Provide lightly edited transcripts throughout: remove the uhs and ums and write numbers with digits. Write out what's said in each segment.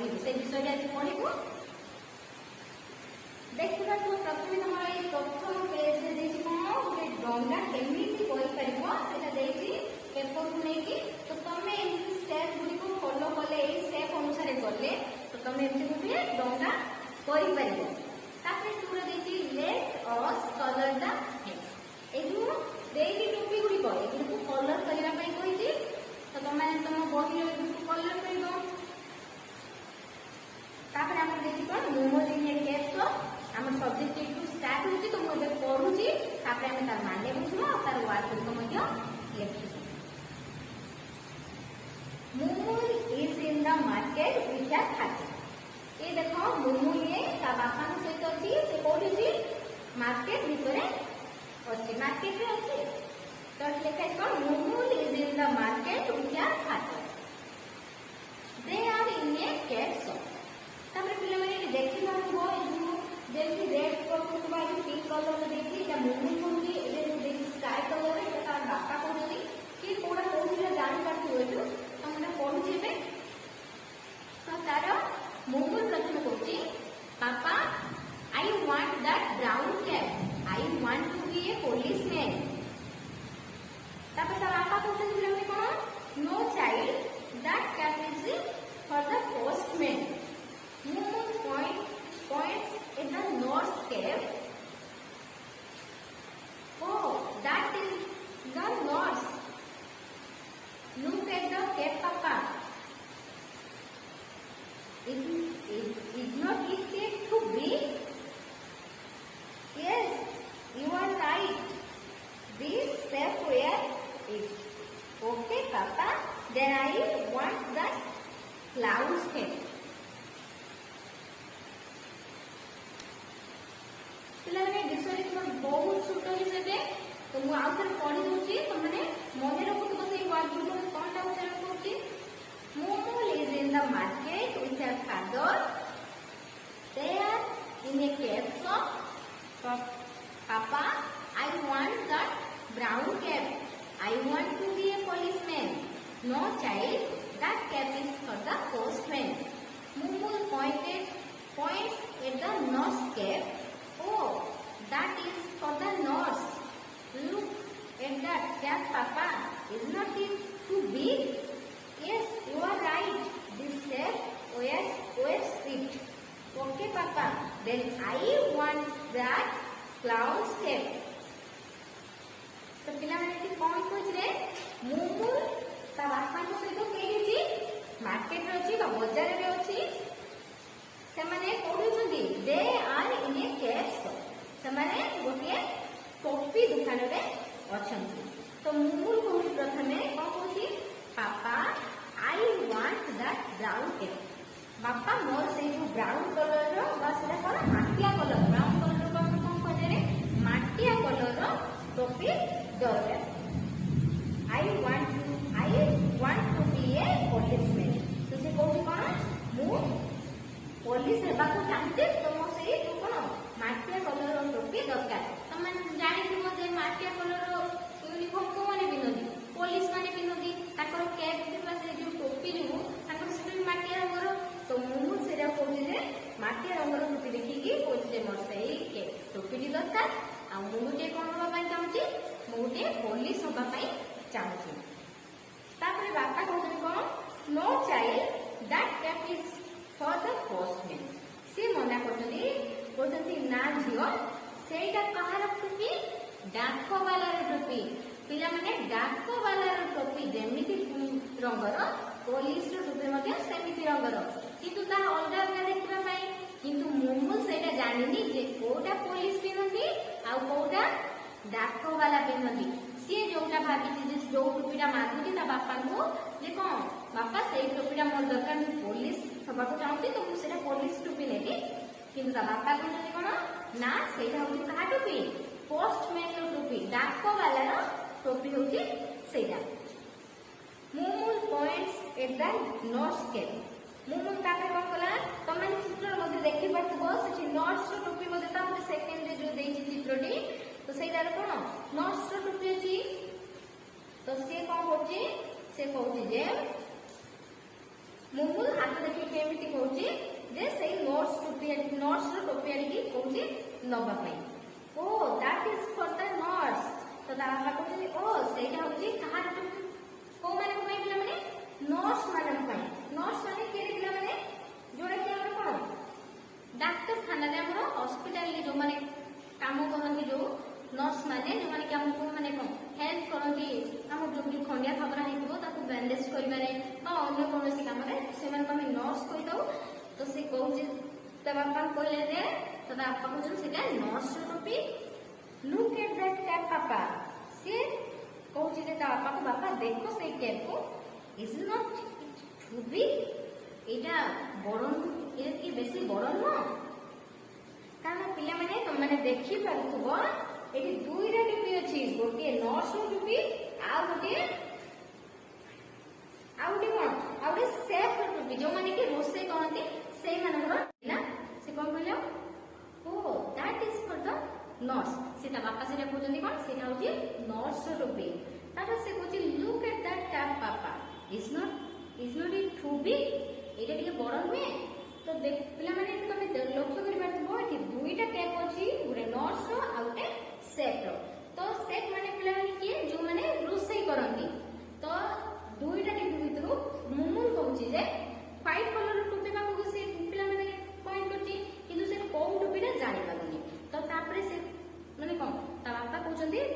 पढ़ू से विषय आज पढ़ू। देखा तो प्रथम तुम ये प्रथम पेज में कौन गोटे डंगा केमी पेपर को लेकिन तो तुम स्टेप गुड़िक फॉलो कले स्टेप अनुसार गले तो तुम एमती गोटे डंगा कर let us colour the heads टोपी गुड़िक एगुड़ी कलर करने तो तुम बही कलर कर देख मोमोज कैप्स आम सब्जेक्ट टू स्टार्ट होची तो मुझे पढ़ुची तापर हम तार माने बुझिबो आ तार वार्ड गुड़िक मध्य लिखिबो। मुमुल is in the market with a खाते ये देखो मुमुल ये ता बापा सहित अछि से कोठी छी मार्केट भितरे अछि मार्केट रे अछि तो लिखा है Mumul is in the market with a खाते they are in a cat shop तापर पिले माने देखि मानबो जेमती रेड कलर पिंक कलर देखी मुमुल कहूँ देखी स्काई कलर तार बापा कहते कि कौटा कहते जानी पार्थिव जो तुमने पढ़ुचे तो तार मुमुल प्रथम कहूँ papa I want that brown cap I want to be a policeman तापर बापा कहते कौन no child that cap is for the postman Mumul points in the North Cape. Oh, that is the North. Look at the Cape, Papa. Is not it Cape too big? Yes, you are right. This step where is. Okay, Papa. Then I want the clouds Cape. विषय बहुत छोट हिसाब तो मुझे आउ थे पढ़ी दूसरी तुमने मन रखुव से वार्ड गुड कौन टा उच्चारण करुच्ची Mumul is in the market with a father they are in a cap shop papa I want that brown cap I want to be a policeman no child that cap is for the postman Mumul points at the North Cape. Oh, that is for the North. Look at that cap, Papa. Is not it too big? Yes, you are right. This step wears it. Okay, Papa. Then I want that cloud step. तो पिला माने कौन खोजरे मुमुल ता बापा को सहित केही market रे अछि बा बाजार रे अछि से माने पढुछंदी दे आर इन ए कैप से माने गोटे टोपी दुकान रे अछंती तो मुमुल को प्रथमे कोन कहूची पापा I want that brown cap बापा मोर से जो ब्राउन कलर रो बा सेटा कोन माटिया कलर ब्राउन कलर को हम कोन कहजे रे माटिया कलर रो टोपी दरकार I want to be a policeman तो से कहूची कोन मु पुलिस हेबा को चाहते तो मो से कोन माटिया कलर रो टोपी दरकार तुम जानि थि जे माटिया कलर रो यूनिफॉर्म को माने बिनोदी पुलिस माने बिनोदी ताकर कैप थिबा से जो टोपी जो ताकर से माटिया रंग रो तो मु सेरा कहूची जे माटिया रंग रो टोपी देखि कि कहूची जे मोर से कैप टोपी दरकार आ मु जे कोन होबा पई चाहूची मु जे पुलिस होबा पई चाहूची तापर बापा कहउछन कोन no child that cap is for the postman से मना कहते ना झील सेटा कहार टोपी डाक बालार टोपी पिला माने डाक बालार टोपी जेमिति रंगर पुलिस टोपी सेमिति रंगर किंतु ता अलग अलग देखा पाई किंतु मुमुल सेटा जानिनी जे कोटा पुलिस पिनती आ कोटा डाक बाला पिनती सी जोटा भाभी जो टोपीटा मागुची ता बापा को जे कौन बापा से टोपीटा मोर दरकार पुलिस हवा को चाहती तो मुझे पुलिस टोपी नेली किंतु ता बापा कहते कौन ना सेटा होची कहा टोपी पोस्टमैन रो टोपी डाक वाला रो टोपी होची सेटा Mumul points at the north cap Mumul ताके कोन कला तमे चित्र मध्ये देखि परथबो से नॉर्थ रो टोपी मध्ये ता सेकंड रे जो देई चित्रटी तो सेटा रो कोन नॉर्थ रो टोपी अछि तो से कोन होची से कहउची जे मुमुल हाथ देखि केमिति कहूची जे सेई नोट्स रो टोपी आनी कहूची नबा पई oh that is for the notes तो ता बापा कहूची ओ सेटा होची कहार टोपी को माने को पिला माने नोट्स माने के पिला माने जोडा कि हमर कोन डाक्टर खाना रे हमर हॉस्पिटल रे जो माने काम करंती जो नर्स माने जो माने कि हमको माने कोन हेल्प करंती हम जो कि खंडिया खबरा हेतिबो ताको बैंडेज करिबारे बा अन्य कोनोसी काम रे से माने हम नर्स कहि दउ तो से कहूची त बापा कहले जे तो बापा कहउछन सेटा नर्स टोपी लुक एट दैट कैप पापा से कहउची जे ता बापा को बापा देखो से कैप को इज नॉट टू बिग एटा बड़न ए कि बेसी बड़न न कारण पिला माने तुम माने देखि पारुथबो एटी दुईटा टोपी अछि गोटे नर्स टोपी आ गोटे कोन आ गोटे सेफ टोपी जो माने कि रोसे कहंती से मानकर ना से कोन कहले oh that is for the nurse सेटा बापा सेटा कहउछन्ती कोन सेटा होची नर्स टोपी तापर से कहउची look at that cap papa is not it too big एटा ଟିକେ ବଡ ନୁହେଁ तो देख पिला माने तमे लक्ष्य करि पारथबो एठी दुईटा कैप अछि गुरे नर्स रो आ गुटे सेट रो तो सेट माने पिला माने कि जो माने रोसई करंती तो दुईटा टिपी भितरु मुमुल कहउची जे व्हाइट कलर रो टोपी बाबू से पिला माने पॉइंट करची किंतु से कोन टोपीटा जानि पारुनी तो तापरे से माने कोन ता बापा कहउचंती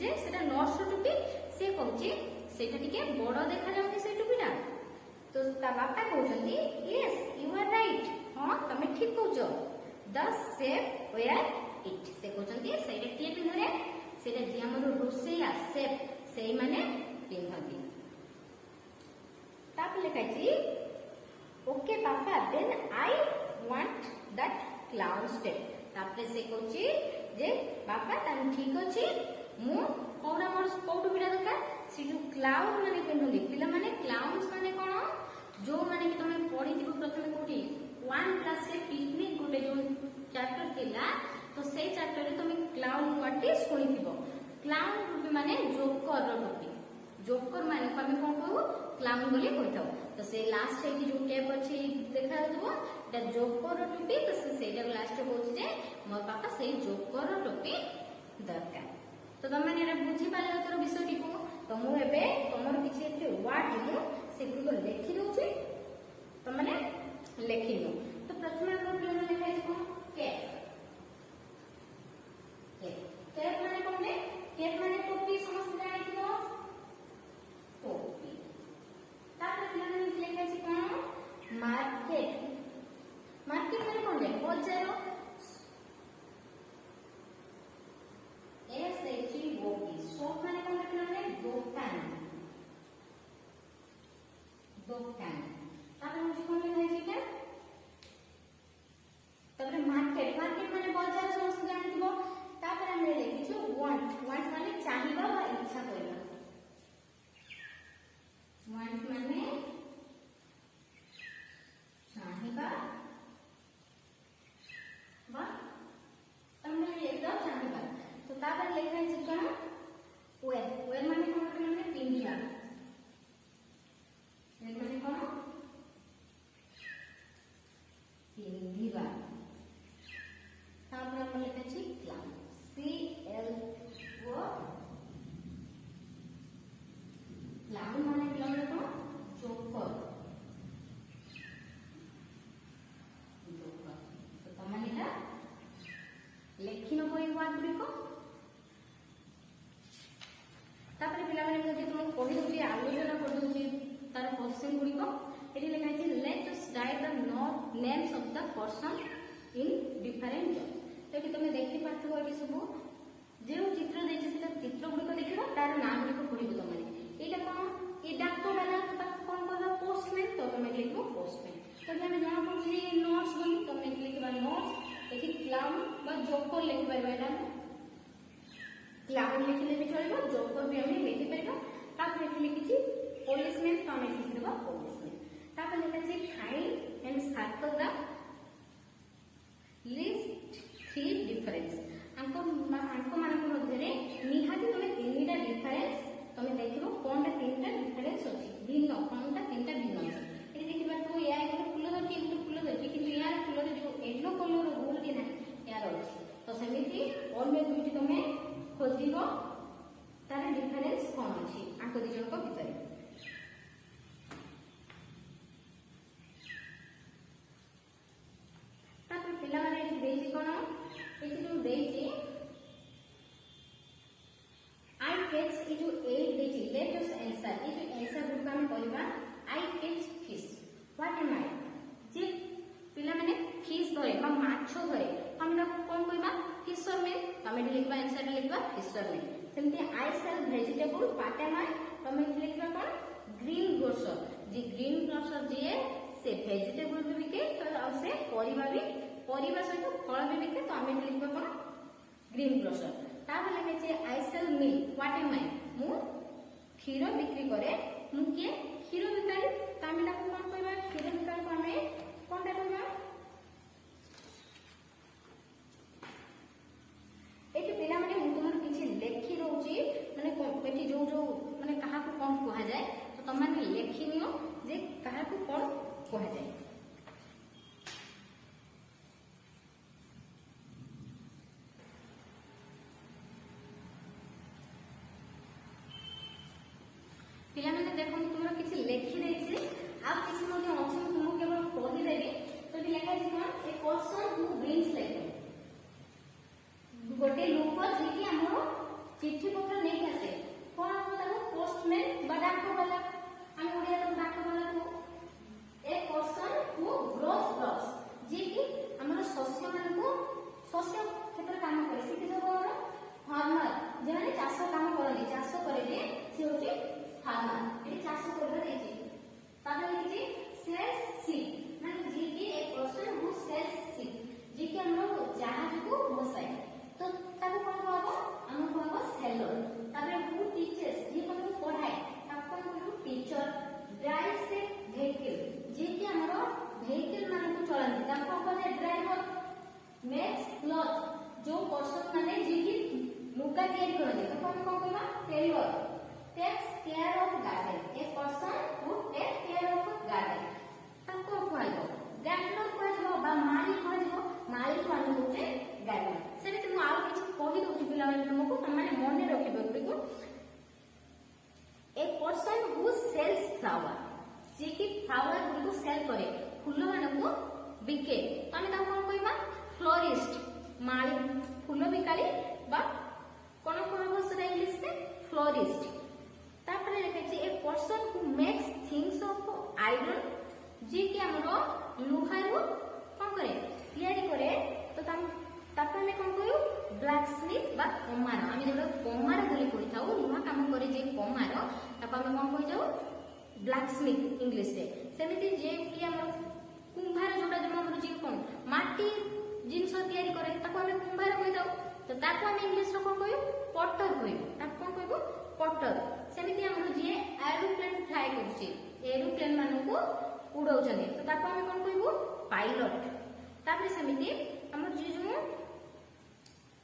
जे सेटा नर्स रो टोपी से कहउची सेटा टिके बड़ देखा जाउनी से टोपीटा तो ता बापा कहउचंती यस यू आर राइट हां तमे ठीक कहउचो द शेप वेयर इट से कहउचंती सेटा किए पिनरे सेटा जे हमर रोसेया शेप सेई माने पिनथंती ताप लेखाची okay papa then I want that clown step तापरे से कहउची जे बापा तमे ठीक अछि मु कोना मोर कोटु बिडा दरकार से जो क्लाउन माने पिनथंती पिला माने क्लाउन्स माने कोन जो माने कि तुम पढ़ी प्रथम कोठी 1 क्लास रे पिकनिक गोटे जो चैप्टर थिला तो से चैप्टर रे तुम क्लाउन वाटी सुनिथिबो क्लाउन टोपी माने जोकर रो टोपी जोकर माने हम कोन कहू क्लाउन बोली कहथौ तो से लास्ट रे की जो कैप अछि देखा दबो एटा जोकर रो टोपी तो से सेटा लास्ट रे कहू जे मोर पापा से जोकर रो टोपी दरकार तो तुम माने एरा बुझी पाले तोर विषयटी को तो मु एबे तमर किछि एते वर्ड मु से गुलो लेखि दउछि तो माने लेखि लो तो प्रथम हम पिला माने लिखाइ को कैप कैप माने कोन कैप माने टोपी समस्त जानि दियो टोपी तापर पिला माने लिखाइ छि कोन मार्केट माने कोन बाजार S H E O P shop माने कोन पिला माने दुकान तापर मुझे कोन लिखाइ छि के तापर मार्केट माने बाजार समस्त जानि दिबो तापर हम लिखि छु वांट माने चाहिबा बा इच्छा करबा वांट माने चाहिबा बा तमने एकदम चाहिबा तो तापर लिखाइ छि कोन वेयर माने कोन माने पिंडिया माने कोन पिंडिबा तापर हम लिखै छि clown C L O clown माने क्लाउन कोन जोकर तो तमाने एटा लेखिनो कोइ वार्ड गुडी को तापर पिला माने मुझे तुम कहि दउची आलोचना कर दउची तार क्वेश्चन गुडी को एटी लिखाइ छि let us right the names of the person in different job तो एटी तुम देखि पाथबो एटी सब जे चित्र देछि सेटा चित्र गुडी को देखिबो तार नाम गुडी को पढिबो तमने एटा कोन ए डाक्टर वाला तो कोन कहला पोस्टमैन तो तुम लिखबो पोस्टमैन तो हम जाना पड़छि नोट्स बोली तुम लिखबा नोट्स एटी क्लाउन बा जोकर लिखि परबा एटा क्लाउन लिखले भी चलिबो जोकर भी हम लिखि परबा तापर एटी लिखि पुलिसमैन तो हम लिखि देबा पुलिसमैन तापर लिखि छि find and circle the list three difference आंको मानक मध्य रे निहाती तुम तीनटा डिफरेंस तुम देखिबो कोनटा तीनटा डिफरेंस अछि भिन्न कोनटा तीनटा भिन्न अछि एटी देखिबा व्हाट एम आई जे पिला माने फिश धरे बा माछ धरे हम ना कोन कहबा फिशरमैन तमे लिखबा आंसर लिखबा फिशरमैन सेमते I sell vegetable what am I तमे लिखबा कोन ग्रीन ग्रोसर जे ग्रीन ग्रोसर जे से वेजिटेबल भी बिके तो आ से परिबा सहित फल भी बिके तो हमें लिखबा कोन ग्रीन ग्रोसर तापर लिखे छे आई सेल मिल्क व्हाट एम आई मु क्षीर बिक्री करे मु के क्षीर बिकाली तामिना को कोन कहबा क्षीर बिकाली को हमें कोनटा कहबा एटी पिला माने मु तुमर किछि लेखि रहउची माने एटी जो जो माने कहा को कोन कहा जाय तो तुम माने लेखि नियो जे कहा को कोन कहा जाय पिला माने देखो तुमरा किछि लेखि देछि आ किछि मध्ये अछि तुमको केवल कहि देबी तो ये लेखा छै कोन a person who brings letter गोटे लोक जे कि हमरो चिट्ठी पत्र नै आसे कोन हो ताको पोस्टमैन बा डाक वाला हम ओडिया तो डाक वाला को a person who grows crops जे कि हमरो शस्य मान को शस्य क्षेत्र काम करे सिटी सब हमरो फार्मर जे माने चाष काम करली चाष करे जे से होची फार्मर ये चाष करबा देछि तापर लिखि सेल्स सीड माने जे कि एक पर्सन हु सेल्स सीड जे कि हमरो जहाज को बसाय तो ताको कोन कहबो हम कहबो सेलर तापर हु टीचर्स जे कोन पढ़ाय ताको कोन टीचर ड्राइव से व्हीकल जे कि हमरो व्हीकल मान को चलाନ୍ତି ताको कहबो ड्राइवर मेक्स क्लॉथ जो पर्सन माने जे कि लुगा तयारी करନ୍ତି ताको हम कोन कहबा Taylor takes care of garden a person who takes care of garden ताको कहबो गार्डनर कहबो बा माली कहबो माली कहबो होते गार्डनर सेते मु आउ किछ कहि दउछु पिला माने तुमको माने मने रखिबो गुडिको a person who sells flower जे कि फ्लावर गुडिको सेल करे फूल मानको बिके तमे ताको कोन कहबा फ्लोरिस्ट माली फूल बिकाली बा कोन कहबो से इंग्लिश में फ्लोरिस्ट तापर लिखे छी a person who makes things of iron जे कि हमरो लोहारू कोन करे तयारी करे तो तापर में कोन कहू ब्लैक स्मिथ बा कमार आमे जेबो कमार बोली कहि थाउ लोहा काम करे जे कमार तापर में कोन कहि जाऊ ब्लैक स्मिथ इंग्लिश रे सेमिति जे कि हमरो कुंभार जोटा जे हमरो जे कोन माटी जिंस तयारी करे ताको हमें कुंभार कहि दाऊ तो ताको हम इंग्लिश रो कोन कहू पटर कहू ताको कोन कहू पटर सेमिति हमरो जे एरोप्लेन फ्लाई करछि एरोप्लेन मानु को उड़ौछने तो ताको हम कोन कहबो पायलट तापर सेमिति हमर जे जो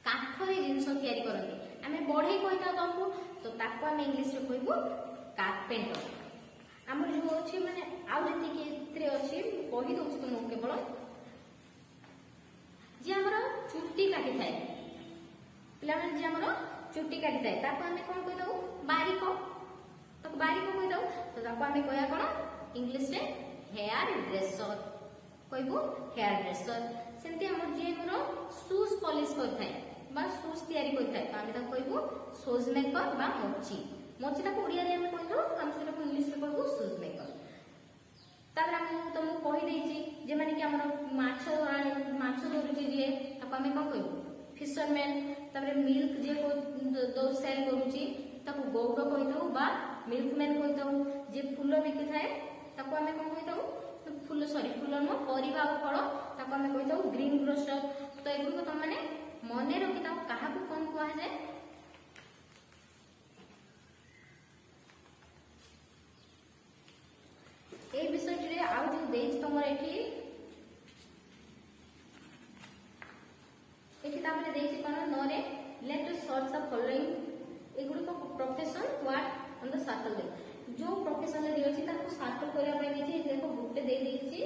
काठरे जिंस तयारी करନ୍ତି हमें बढ़ई कहता ताको तो ताको हम इंग्लिश रे कहबो कारपेंटर हमर जो अछि माने आउ जति के इत्रे अछि कहि दउछि तुम केवल जे हमर चुट्टी काटी थाए पिला माने जे हमर चुट्टी काटी थाए ताको हम कोन कहि दउ बारीको तो बारीको कहि दउ तो ताको हम कहया कोन इंग्लिश रे हेयर ड्रेसर कहबो हेयर ड्रेसर सेंती हमर जे हमर शूज पॉलिश कर थाए बा शूज तयारी कर थाए तो हम ताको कहबो शूज मेकर बा मोची ताको ओडिया रे हम कहलो हम सेटा को इंग्लिश रे कहबो शूज मेकर तापर हम तुमको कहि देछि जे माने कि हमर माछ धरुछि जे ताको हम कोन कहबो फिशरमैन तापर मिल्क जे को दो सेल करूछि ताको गौड़ कहि दउ बा मिल्कमैन कहि दउ जे फूल बिकि थाए ताको हम कोन कहि दउ फूल फूल न परिबा आ फल ताको हम कहि दउ ग्रीन ग्रोसर तो एगु को तुम माने मने रखि दउ काहा को कोन कहा जाय ए विषय रे आउ जो देछ तमर एठी किताब रे देछि कोन नरे let us sort the following एगुडी को profession what on the circle दे जो प्रोफेशन रे अछि ताको सर्कल करिया पय देछि देखो गुटे दे देछि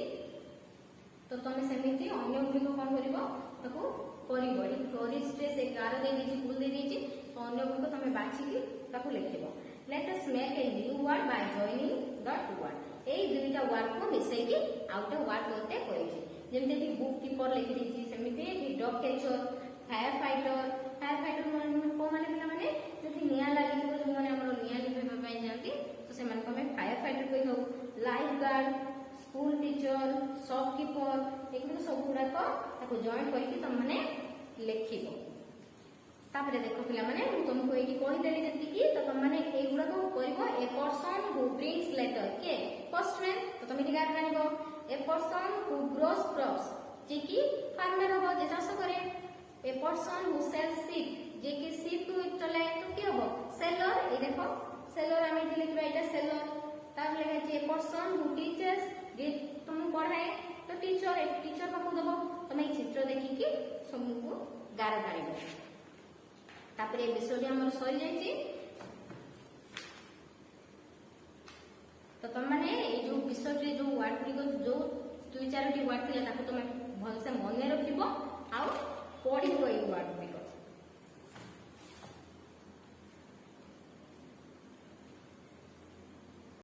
तो तमे सेमिति अन्य गुडी को कोन करिवो ताको करिवो ए फ्लोरिस्ट रे से गार दे देछि फूल दे देछि तो अन्य गुडी को तमे बाछि कि ताको लिखिबो let us make a new word by joining the two word ए दुईटा वर्ड को मिसै कि आउट वर्ड होते करिछि जेमते कि बुक कीपर लिखि देछि सेमिति डॉग कैचर फायर फाइटर माने को माने पिला माने जति निया लागि तो जो माने हमर निया निभेबा पय जानती तो से माने को हमें फायर फाइटर कहि दउ life guard school teacher shopkeeper एगुड़ा सब गुड़ाक ताको जॉइन करके तुम मैंने लिखिब तापर देख पिला माने तुमको ये कहीदेली जी तो तुम मैंने युवा कर a person who brings letter के पोस्टमैन तो तुम ये जान a person who grows crops जे कि फार्मर हम जे चाष करे a person who sells sheep जे कि शीप चलाए तो किए हम सेलर ये देख सेलर आम लिखा यहाँ सेलर तापर लिखा ए पर्सन हु टीचर्स जे तुम पढ़ाए तो टीचर टीचर पाक दब तुम ये चित्र देखिकी सबको गार पार तापर ये विषय आम सरी जाइए तो तुम मैंने जो विषय जो वार्ड गुड़िक जो 2-4 वार्ड थी तुम भलसे मन रख पढ़ ये वार्ड गुड़िक